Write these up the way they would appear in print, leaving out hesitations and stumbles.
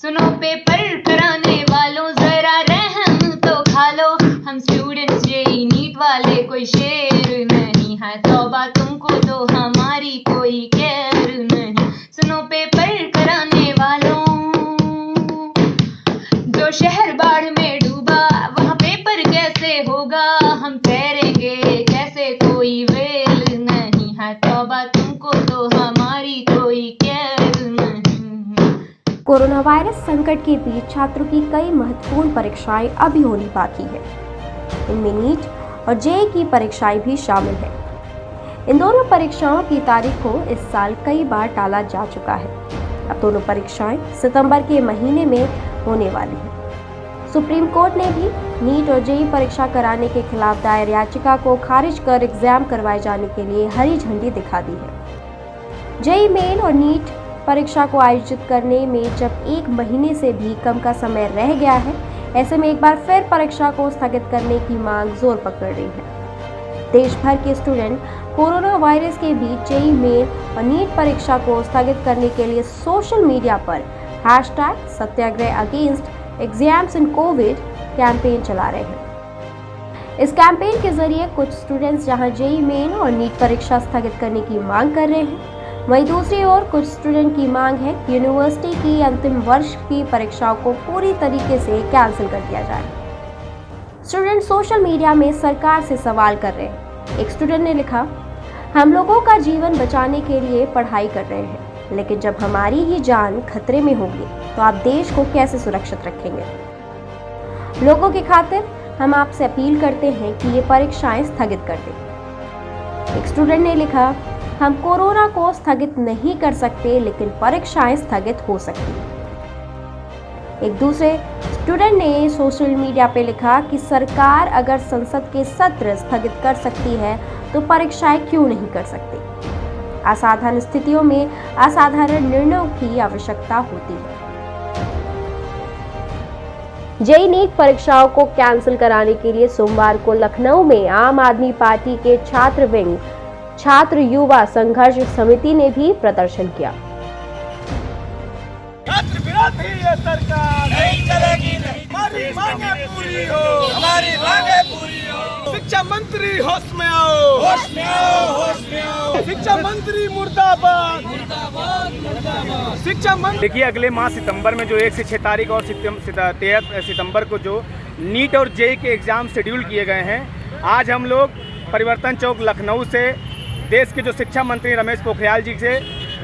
सुनो पेपर कराने वालों जरा रहम तो खा लो, हम स्टूडेंट्स जेई नीट वाले कोई शेर नहीं है, तौबा तुमको तो हमारी कोई केयर नहीं। सुनो पेपर कराने वालों, जो शहर बाढ़ में डूबा वहाँ पेपर कैसे होगा, हम तैरेंगे कैसे कोई वेल नहीं है, तौबा तुमको तो हमारी कोई केयर नहीं। कोरोना वायरस संकट के बीच छात्रों की कई महत्वपूर्ण परीक्षाएं अभी होनी बाकी है। इनमें नीट और जेईई की परीक्षाएं भी शामिल है। इन दोनों परीक्षाओं की तारीख को इस साल कई बार टाला जा चुका है। अब दोनों परीक्षाएं सितंबर के महीने में होने वाली हैं। सुप्रीम कोर्ट ने भी नीट और जेईई परीक्षा कराने के खिलाफ दायर याचिका को खारिज कर एग्जाम करवाए जाने के लिए हरी झंडी दिखा दी है। जेईई मेन और नीट परीक्षा को आयोजित करने में जब 1 महीने से भी कम का समय रह गया है, ऐसे में एक बार फिर परीक्षा को स्थगित करने की मांग जोर पकड़ रही है। देश भर के स्टूडेंट कोरोना वायरस के बीच जेईई मेन और नीट परीक्षा को स्थगित करने के लिए सोशल मीडिया पर #सत्याग्रह against exams in covid campaign चला रहे हैं। इस कैंपेन के जरिए कुछ स्टूडेंट्स जहां जेईई मेन और नीट परीक्षा स्थगित करने की मांग कर रहे हैं, वहीं दूसरी ओर कुछ स्टूडेंट की मांग है कि यूनिवर्सिटी की अंतिम वर्ष की परीक्षाओं को पूरी तरीके से कैंसिल कर दिया जाए। स्टूडेंट सोशल मीडिया में सरकार से सवाल कर रहे हैं। एक स्टूडेंट ने लिखा, हम लोगों का जीवन बचाने के लिए पढ़ाई कर रहे हैं, लेकिन जब हमारी ही जान खतरे में होगी तो आप देश को कैसे सुरक्षित रखेंगे। लोगों की खातिर हम आपसे अपील करते हैं कि ये परीक्षाएं स्थगित कर दें। एक स्टूडेंट ने लिखा, हम कोरोना को स्थगित नहीं कर सकते, लेकिन परीक्षाएं स्थगित हो सकती हैं। एक दूसरे स्टूडेंट ने सोशल मीडिया पे लिखा कि सरकार अगर संसद के सत्र स्थगित कर सकती है तो परीक्षाएं क्यों नहीं कर सकती। असाधारण स्थितियों में असाधारण निर्णयों की आवश्यकता होती है। जेईई नीट परीक्षाओं को कैंसिल कराने के लिए सोमवार को लखनऊ में आम आदमी पार्टी के छात्र विंग छात्र युवा संघर्ष समिति ने भी प्रदर्शन किया। छात्र विरोधी ये सरकार नहीं चलेगी, नहीं हमारी मांगे पूरी हो, हमारी मांगे पूरी हो। शिक्षा मंत्री होश में आओ, होश में आओ, होश में आओ। शिक्षा मंत्री मुर्दाबाद, मुर्दाबाद, मुर्दाबाद। शिक्षा मंत्री देखिए, अगले माह सितंबर में जो 1 से 6 तारीख और 13 सितंबर को जो नीट और जेईई के एग्जाम शेड्यूल किए गए हैं, आज हम लोग परिवर्तन चौक लखनऊ से देश के जो शिक्षा मंत्री रमेश पोखरियाल जी से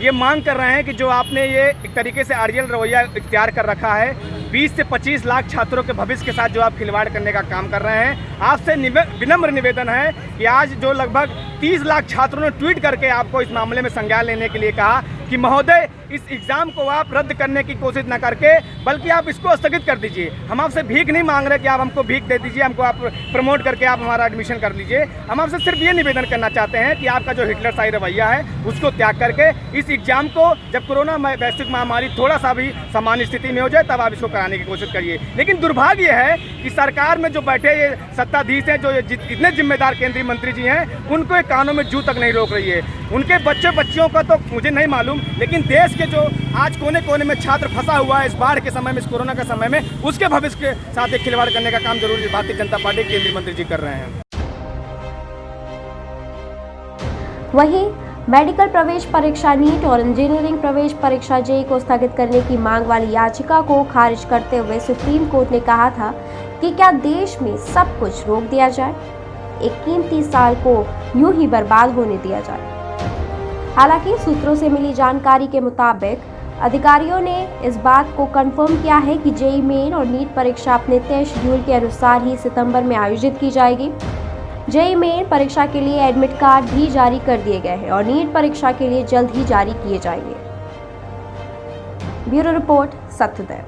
ये मांग कर रहे हैं कि जो आपने ये एक तरीके से आड़ियल रवैया इख्तियार कर रखा है, 20 से 25 लाख छात्रों के भविष्य के साथ जो आप खिलवाड़ करने का काम कर रहे हैं, आपसे विनम्र निवेदन है कि आज जो लगभग 30 लाख छात्रों ने ट्वीट करके आपको इस मामले में संज्ञान लेने के लिए कहा कि महोदय इस एग्ज़ाम को आप रद्द करने की कोशिश न करके बल्कि आप इसको स्थगित कर दीजिए। हम आपसे भीख नहीं मांग रहे कि आप हमको भीख दे दीजिए, हमको आप प्रमोट करके आप हमारा एडमिशन कर लीजिए। हम आपसे सिर्फ ये निवेदन करना चाहते हैं कि आपका जो हिटलरशाही रवैया है उसको त्याग करके इस एग्ज़ाम को जब कोरोना वैश्विक महामारी थोड़ा सा भी सामान्य स्थिति में हो जाए तब आप इसको कराने की कोशिश करिए। लेकिन दुर्भाग्य है कि सरकार में जो बैठे ये सत्ताधीश हैं, जो इतने जिम्मेदार केंद्रीय मंत्री जी हैं, उनको एक कानों में जू तक नहीं रोक रही है। उनके बच्चे बच्चियों का तो मुझे नहीं मालूम, लेकिन देश के जो आज कोने कोने में छात्र फंसा हुआ है इस बाढ़ के समय में, इस कोरोना के समय में, उसके भविष्य के साथ एक खिलवाड़ करने का काम जरूर भारतीय जनता पार्टी के केंद्रीय मंत्री जी कर रहे हैं। वहीं मेडिकल प्रवेश परीक्षा नीट और इंजीनियरिंग प्रवेश परीक्षा जेईई को स्थगित करने की मांग वाली याचिका को खारिज करते हुए सुप्रीम कोर्ट ने कहा था कि क्या देश में सब कुछ रोक दिया जाए, एक कीमती साल को यूं ही बर्बाद होने दिया जाए। हालांकि सूत्रों से मिली जानकारी के मुताबिक अधिकारियों ने इस बात को कंफर्म किया है कि जेईई मेन और नीट परीक्षा अपने तय शेड्यूल के अनुसार ही सितंबर में आयोजित की जाएगी। जेईई मेन परीक्षा के लिए एडमिट कार्ड भी जारी कर दिए गए हैं और नीट परीक्षा के लिए जल्द ही जारी किए जाएंगे। Bureau report, सत्यदय।